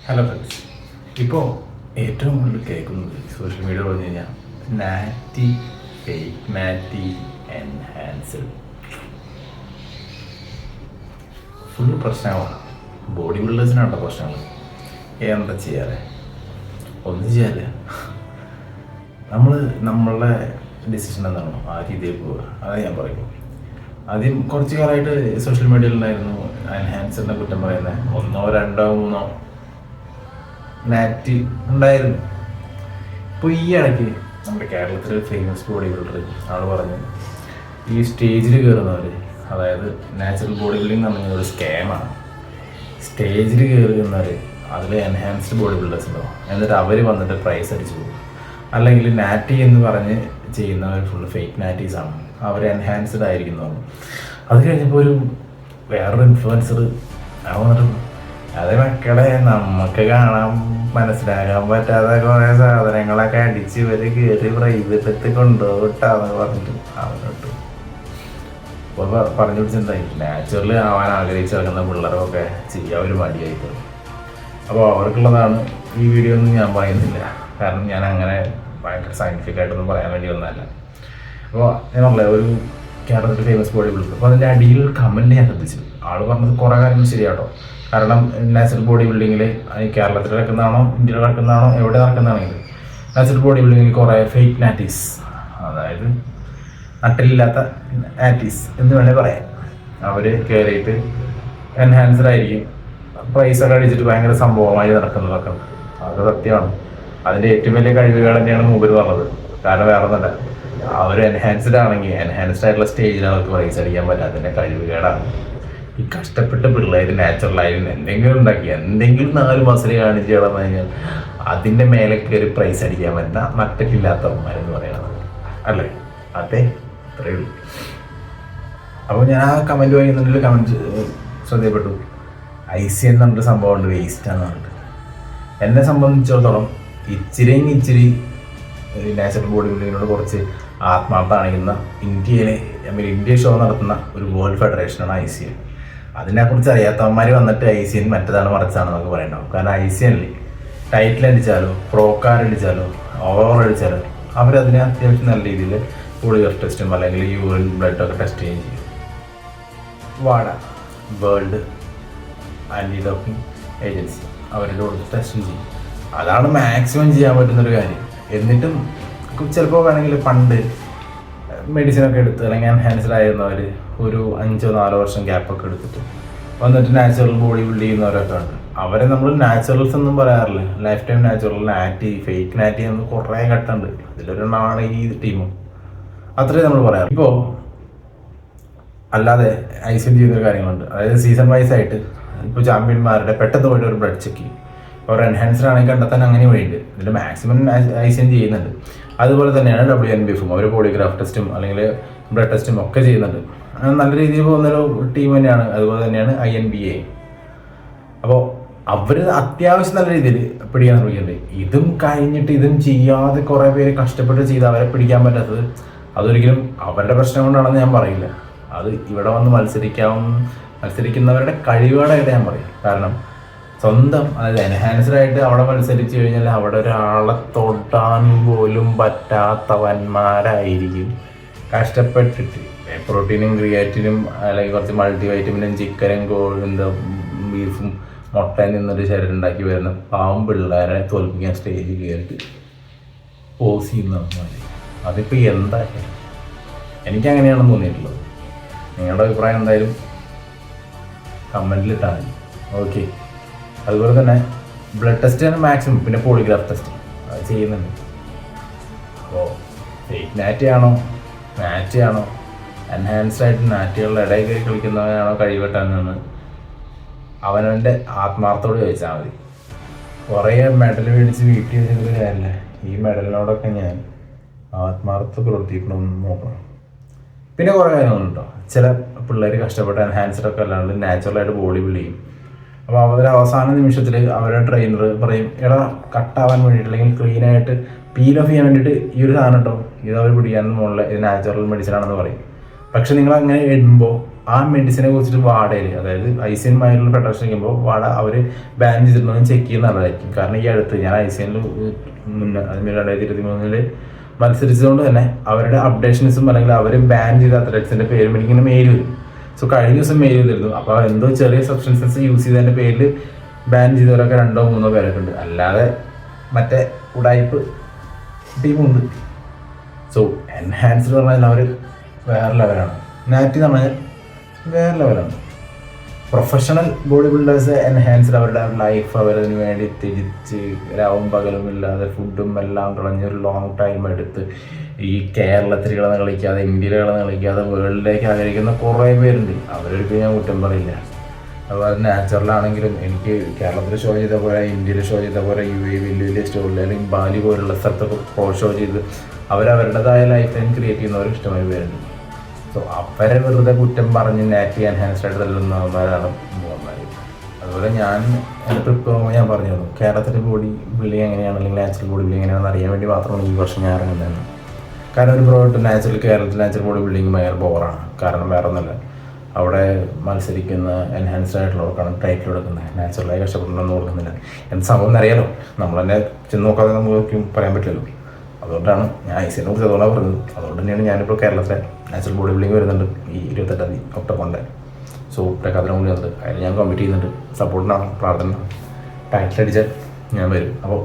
Hello friends, ഇപ്പോൾ ഏറ്റവും കൂടുതൽ കേൾക്കുന്നത് സോഷ്യൽ മീഡിയ പറഞ്ഞു കഴിഞ്ഞാൽ നാറ്റി ഫേക്ക് നാറ്റി എൻഹാൻസ്ഡ് ഫുൾ പ്രശ്നമാണ്. ബോഡി ബിൽഡേഴ്സിനാണോ പ്രശ്നങ്ങൾ? എന്താ ചെയ്യാതെ ഒന്നും ചെയ്യാതെ നമ്മളുടെ ഡിസിഷൻ എന്താണോ ആ രീതിയിൽ പോവുക. അതാണ് ഞാൻ പറയുള്ളൂ. ആദ്യം കുറച്ച് കാലമായിട്ട് സോഷ്യൽ മീഡിയയിലുണ്ടായിരുന്നു എൻഹാൻസറിനെ കുറ്റം പറയുന്നത്. 1, 2, 3 നാറ്റ് ഉണ്ടായിരുന്നു. ഇപ്പോൾ ഈ ഇടയ്ക്ക് നമ്മുടെ കേരളത്തിലെ ഫേമസ് ബോഡി ബിൽഡർ ആൾ പറഞ്ഞു, ഈ സ്റ്റേജിൽ കയറുന്നവർ, അതായത് നാച്ചുറൽ ബോഡി ബിൽഡിംഗ് എന്ന് പറഞ്ഞാൽ ഒരു സ്കാമാണ്. സ്റ്റേജിൽ കയറുന്നവർ അതിൽ എൻഹാൻസ്ഡ് ബോഡി ബിൽഡേഴ്സ് ഉണ്ടാവും. എന്നിട്ട് അവർ വന്നിട്ട് പ്രൈസ് അടിച്ചു പോകും. അല്ലെങ്കിൽ നാറ്റി എന്ന് പറഞ്ഞ് ചെയ്യുന്നവർ ഫുൾ ഫേക്ക് നാറ്റീസാണ്, അവർ എൻഹാൻസ്ഡ് ആയിരിക്കുന്നതാണ്. അത് കഴിഞ്ഞപ്പോൾ വേറൊരു ഇൻഫ്ലുവൻസർ വന്നിട്ട്, അതേ മക്കളെ, നമുക്ക് കാണാൻ മനസ്സിലാക്കാൻ പറ്റാത്ത കുറേ സാധനങ്ങളൊക്കെ അടിച്ച് ഇവര് കയറി പ്രൈവറ്റ് കൊണ്ടുപോയിട്ടാന്ന് പറഞ്ഞിട്ട് അവനോട്ട് ഇപ്പോൾ പറഞ്ഞു പിടിച്ചിട്ടുണ്ടായി. നാച്ചുറലി ആവാൻ ആഗ്രഹിച്ച് ഇറങ്ങുന്ന പിള്ളേരൊക്കെ ചെയ്യാൻ ഒരു മടിയായിപ്പോയി. അപ്പോൾ അവർക്കുള്ളതാണ് ഈ വീഡിയോ ഒന്നും ഞാൻ പറയുന്നില്ല, കാരണം ഞാൻ അങ്ങനെ ഭയങ്കര സയൻറ്റിഫിക് ആയിട്ടൊന്നും പറയാൻ വേണ്ടി വന്നതല്ല. അപ്പോൾ ഞാൻ പറഞ്ഞില്ല, ഒരു കേരളത്തിൽ ഫേമസ് ബോഡി ബിൽഡർ. അപ്പോൾ അതിൻ്റെ അടിയിൽ കമൻറ്റ് ഞാൻ ശ്രദ്ധിച്ചു. ആൾ പറഞ്ഞത് കുറേ കാര്യങ്ങൾ ശരിയാട്ടോ. കാരണം നാച്ചുറൽ ബോഡി ബിൽഡിങ്ങിൽ കേരളത്തിൽ നടക്കുന്നതാണോ ഇന്ത്യയിൽ നടക്കുന്നതാണോ എവിടെ നടക്കുന്നതാണെങ്കിലും നാച്ചുറൽ ബോഡി ബിൽഡിങ്ങിൽ കുറേ ഫേക്ക് നാറ്റീസ്, അതായത് നട്ടിലില്ലാത്ത നാറ്റീസ് എന്ന് വേണമെങ്കിൽ പറയാം, അവർ കയറിയിട്ട് എൻഹാൻസ്ഡ് ആയിരിക്കും, പ്രൈസൊക്കെ അടിച്ചിട്ട് ഭയങ്കര സംഭവമായി നടക്കുന്നതൊക്കെ. അത് സത്യമാണ്. അതിൻ്റെ ഏറ്റവും വലിയ കഴിവുകൾ തന്നെയാണ് മൂപ്പർ പറഞ്ഞത്. കാരണം വേറെ ഒന്നല്ല, അവർ എൻഹാൻസ്ഡ് ആണെങ്കിൽ എൻഹാൻസ്ഡ് ആയിട്ടുള്ള സ്റ്റേജിൽ അവർക്ക് പ്രൈസ് അടിക്കാൻ പറ്റാത്തതിൻ്റെ കഴിവുകേടാണ്. ഈ കഷ്ടപ്പെട്ട പിള്ളേർ നാച്ചുറലായിരുന്നു എന്തെങ്കിലും ഉണ്ടാക്കി എന്തെങ്കിലും 4 മസിൽ കാണിച്ച് കിടന്നു കഴിഞ്ഞാൽ അതിൻ്റെ മേലെ കയറി പ്രൈസ് അടിക്കാൻ പറ്റുന്ന നട്ടിട്ടില്ലാത്തവന്മാരെന്ന് പറയണത് അല്ലേ? അതെ, അത്രയേ ഉള്ളൂ. അപ്പോൾ ഞാൻ ആ കമൻറ്റ് വായിക്കുന്നുണ്ടെങ്കിൽ കമൻറ്റ് ശ്രദ്ധയപ്പെട്ടു. IC എന്ന് പറഞ്ഞൊരു സംഭവമുണ്ട്, വേസ്റ്റാന്ന് പറഞ്ഞിട്ട്. എന്നെ സംബന്ധിച്ചിടത്തോളം ഇച്ചിരി നാച്ചുറൽ ബോഡി ബിൽഡിങ്ങിനോട് കുറച്ച് ആത്മാർത്ഥ കാണിക്കുന്ന ഇന്ത്യ ഷോ നടത്തുന്ന ഒരു വേൾഡ് ഫെഡറേഷനാണ് ICN. അതിനെക്കുറിച്ച് അറിയാത്തവന്മാർ വന്നിട്ട് ICN മറ്റേതാണ് മറിച്ചാണെന്നൊക്കെ പറയണ്ടാവും. കാരണം ICN ടൈറ്റിൽ അടിച്ചാലോ പ്രോക്കാർ അടിച്ചാലോ ഓവർ അടിച്ചാലോ അവരതിനെ അത്യാവശ്യം നല്ല രീതിയിൽ പോളിഗ്രാഫ് ടെസ്റ്റും അല്ലെങ്കിൽ യൂറിൻ ബ്ലഡൊക്കെ ടെസ്റ്റ് ചെയ്യുകയും ചെയ്യും. വാഡ, വേൾഡ് ആൻറ്റി ഡോപ്പിംഗ് ഏജൻസി, അവരുടെ കൊടുത്ത് ടെസ്റ്റും ചെയ്യും. അതാണ് മാക്സിമം ചെയ്യാൻ പറ്റുന്നൊരു കാര്യം. എന്നിട്ടും ചിലപ്പോൾ വേണമെങ്കിൽ പണ്ട് മെഡിസിനൊക്കെ എടുത്ത് അല്ലെങ്കിൽ എൻഹാൻസ്ഡ് ആയിരുന്നവർ ഒരു 5-4 വർഷം ഗ്യാപ്പൊക്കെ എടുത്തിട്ട് വന്നിട്ട് നാച്ചുറൽ ബോഡി ബിൽഡ് ചെയ്യുന്നവരൊക്കെ ഉണ്ട്. അവരെ നമ്മൾ നാച്ചുറൽസ് ഒന്നും പറയാറില്ല. ലൈഫ് ടൈം നാച്ചുറൽ, നാറ്റി, ഫേക്ക് നാറ്റി എന്ന് കുറേ ഘട്ടമുണ്ട്. അതിലൊരെണ്ണമാണ് ഈ ടീമും. അത്രേ നമ്മൾ പറയാറ്. ഇപ്പോൾ അല്ലാതെ ICN ചെയ്യുന്നൊരു കാര്യങ്ങളുണ്ട്. അതായത് സീസൺ വൈസ് ആയിട്ട് ഇപ്പോൾ ചാമ്പ്യന്മാരുടെ പെട്ടെന്ന് പോയിട്ട് ഒരു ബ്ലഡ് ചെക്ക് ചെയ്യും. അവർ എൻഹാൻസ്ഡ് ആണെങ്കിൽ കണ്ടെത്താൻ അങ്ങനെ വഴിയുണ്ട്. ഇതിൽ മാക്സിമം ICN ചെയ്യുന്നുണ്ട്. അതുപോലെ തന്നെയാണ് WNBFും. അവർ പോളിഗ്രാഫ് ടെസ്റ്റും അല്ലെങ്കിൽ ബ്ലഡ് ടെസ്റ്റും ഒക്കെ ചെയ്യുന്നുണ്ട്. നല്ല രീതിയിൽ പോകുന്നൊരു ടീം തന്നെയാണ്. അതുപോലെ തന്നെയാണ് INBA. അപ്പോൾ അവർ അത്യാവശ്യം നല്ല രീതിയിൽ പിടിക്കാൻ ശ്രമിക്കുന്നുണ്ട്. ഇതും കഴിഞ്ഞിട്ട് ഇതും ചെയ്യാതെ കുറേ പേര് കഷ്ടപ്പെട്ട് ചെയ്ത് അവരെ പിടിക്കാൻ പറ്റാത്തത് അതൊരിക്കലും അവരുടെ പ്രശ്നം കൊണ്ടാണെന്ന് ഞാൻ പറയില്ല. അത് ഇവിടെ വന്ന് മത്സരിക്കുന്നവരുടെ കഴിവുകളായിട്ട് ഞാൻ പറയും. കാരണം സ്വന്തം, അതായത് എൻഹാൻസ്ഡ് ആയിട്ട് അവിടെ മത്സരിച്ച് കഴിഞ്ഞാൽ അവിടെ ഒരാളെ തൊടാൻ പോലും പറ്റാത്തവന്മാരായിരിക്കും കഷ്ടപ്പെട്ടിട്ട് പ്രോട്ടീനും ക്രിയാറ്റിനും അല്ലെങ്കിൽ കുറച്ച് മൾട്ടി വൈറ്റമിനും ചിക്കനും ബീഫും മുട്ടയിൽ നിന്നൊരു ശരീരം ഉണ്ടാക്കി വരുന്ന പാവം പിള്ളേരെ തോൽപ്പിക്കാൻ സ്റ്റേജിൽ കയറിയിട്ട് പോസ് ചെയ്യുന്നവന്മാർ. അതിപ്പോൾ എന്താ, എനിക്കങ്ങനെയാണെന്ന് തോന്നിയിട്ടുള്ളത്. നിങ്ങളുടെ അഭിപ്രായം എന്തായാലും കമൻറ്റിലിട്ടാൽ മതി. ഓക്കെ. അതുപോലെ തന്നെ ബ്ലഡ് ടെസ്റ്റാണ് മാക്സിമം, പിന്നെ പോളിഗ്രാഫ് ടെസ്റ്റ് അത് ചെയ്യുന്നുണ്ട്. അപ്പോൾ ഫേക്ക് നാറ്റിയാണോ എൻഹാൻസ്ഡ് ആയിട്ട് നാറ്റുകളുടെ ഇടയിൽ കയറി കളിക്കുന്നവനാണോ കഴിവെട്ടാനെന്ന് അവനവൻ്റെ ആത്മാർത്ഥത്തോട് ചോദിച്ചാൽ മതി. കുറേ മെഡൽ മേടിച്ച് വീട്ടിൽ വെച്ചിട്ട് കാര്യമില്ല. ഈ മെഡലിനോടൊക്കെ ഞാൻ ആത്മാർത്ഥ പ്രവർത്തിക്കണമെന്ന് നോക്കണം. പിന്നെ കുറേ കാര്യങ്ങളുണ്ടോ, ചില പിള്ളേർ കഷ്ടപ്പെട്ട് എൻഹാൻസ്ഡ് ഒക്കെ അല്ലാണ്ട് നാച്ചുറലായിട്ട് ബോഡി ബിൽഡ് ചെയ്യും. അപ്പോൾ അവരുടെ അവസാന നിമിഷത്തിൽ അവരുടെ ട്രെയിനർ പറയും, എടാ കട്ടാവാൻ വേണ്ടിയിട്ട് അല്ലെങ്കിൽ ക്ലീനായിട്ട് പീൽ ഓഫ് ചെയ്യാൻ വേണ്ടിയിട്ട് ഈ ഒരു സാധനം കേട്ടോ, ഇത് അവർ പിടിക്കാനും മുകളിൽ ഇത് നാച്ചുറൽ മെഡിസിൻ ആണെന്ന് പറയും. പക്ഷെ നിങ്ങൾ അങ്ങനെ ഇടുമ്പോൾ ആ മെഡിസിനെ കുറിച്ചിട്ട് വാടയിൽ, അതായത് ICN മായുള്ള ഫെഡറേഷൻ വയ്ക്കുമ്പോൾ വാട അവർ ബാൻ ചെയ്തിട്ടുണ്ടെന്ന് ചെക്ക് ചെയ്യുന്ന നല്ലതായിരിക്കും. കാരണം ഈ അടുത്ത് ഞാൻ ICNൽ മുന്നേ 2023 മത്സരിച്ചതുകൊണ്ട് തന്നെ അവരുടെ അപ്ഡേഷൻസും അല്ലെങ്കിൽ അവർ ബാൻ ചെയ്ത അത്ലറ്റ്സിൻ്റെ പേരും എനിക്കിങ്ങനെ മെയിൽ വരും. സോ കഴിഞ്ഞ ദിവസം മെയിൽ ചെയ്തിരുന്നു. അപ്പോൾ എന്തോ ചെറിയ സബ്സ്റ്റൻസസ് യൂസ് ചെയ്തതിൻ്റെ പേരിൽ ബാൻ ചെയ്തവരൊക്കെ 2 or 3 പേരൊക്കെ ഉണ്ട്. അല്ലാതെ മറ്റേ ഉടായ്പ് ടീമുണ്ട്. സോ എൻഹാൻസ്ഡ് പറഞ്ഞാൽ അവർ വേറെ ലെവലാണ്. നാറ്റി എന്ന് പറഞ്ഞാൽ വേറെ ലെവലാണ്. പ്രൊഫഷണൽ ബോഡി ബിൽഡേഴ്സ് എൻഹാൻസ്ഡ് അവരുടെ ലൈഫ് അവരതിന് വേണ്ടി തിരിച്ച് രാവും പകലും ഇല്ലാതെ ഫുഡും എല്ലാം കളഞ്ഞൊരു ലോങ് ടൈം എടുത്ത് ഈ കേരളത്തിൽ കിടന്ന് കളിക്കാതെ, ഇന്ത്യയിൽ കിടന്ന് കളിക്കാതെ വേൾഡിലേക്ക് ആഗ്രഹിക്കുന്ന കുറേ പേരുണ്ട്. അവരൊരിക്കലും ഞാൻ കുറ്റം പറയില്ല. അതുപോലെ നാച്ചുറലാണെങ്കിലും എനിക്ക് കേരളത്തിൽ ഷോ ചെയ്ത പോലെ, ഇന്ത്യയിൽ ഷോ ചെയ്ത പോലെ, UAE വലിയ വലിയ സ്റ്റോറിൽ അല്ലെങ്കിൽ ബാലി പോലുള്ള സ്ഥലത്തൊക്കെ ഷോ ചെയ്ത് അവരവരുടേതായ ലൈഫ് ലൈൻ ക്രിയേറ്റ് ചെയ്യുന്നവർ ഇഷ്ടമായ പേരുണ്ട്. സോ അവരെ വെറുതെ കുറ്റം പറഞ്ഞ് നാറ്റി എൻഹാൻസ്ഡ് ആയിട്ട് തല്ലുന്നവന്മാരാണ് മൂവന്മാർ. അതുപോലെ ഞാൻ എൻ്റെ ട്രിപ്പ് പോകുമ്പോൾ ഞാൻ പറഞ്ഞു തന്നു, കേരളത്തിലെ ബോഡി ബിൽഡിങ് എങ്ങനെയാണ് അല്ലെങ്കിൽ നാച്ചുറൽ ബോഡി ബിൽഡിങ് എങ്ങനെയാണെന്ന് അറിയാൻ വേണ്ടി മാത്രമാണ് ഈ വർഷം ഞാൻ ഇറങ്ങുന്നത്. കാരണം ഒരു പ്രോഡക്റ്റ് കേരളത്തിൽ നാച്ചുറൽ ബോഡി ബിൽഡിങ് ഭയങ്കര ബോറാണ്. കാരണം വേറെ ഒന്നുമില്ല, അവിടെ മത്സരിക്കുന്ന എൻഹാൻസ്ഡ് ആയിട്ടുള്ളവർക്കാണ് ടൈറ്റിൽ കൊടുക്കുന്നത്. നാച്ചുറലായി കഷ്ടപ്പെടണമെന്ന് കൊടുക്കുന്നില്ല. എന്ത് സംഭവം എന്നറിയാലോ, നമ്മൾ തന്നെ ചെന്ന് നോക്കാതെ നമുക്ക് പറയാൻ പറ്റില്ലല്ലോ. അതുകൊണ്ടാണ് ഞാൻ ICNനെ കുറിച്ച് അതുകൊണ്ടാണ് പറഞ്ഞത്. അതുകൊണ്ട് തന്നെയാണ് ഞാനിപ്പോൾ കേരളത്തിലെ നാച്ചുറൽ ബോഡി ബിൽഡിങ് വരുന്നുണ്ട് ഈ 28 ഒക്ടോബറിൻ്റെ. സോ പ്രഖ്യാപനം കൂടി വന്നിട്ട് അതിൽ ഞാൻ കോമ്പീറ്റ് ചെയ്യുന്നുണ്ട്. സപ്പോർട്ടിനാണ്, പ്രാർത്ഥന. ടൈറ്റിൽ അടിച്ചാൽ ഞാൻ വരും. അപ്പോൾ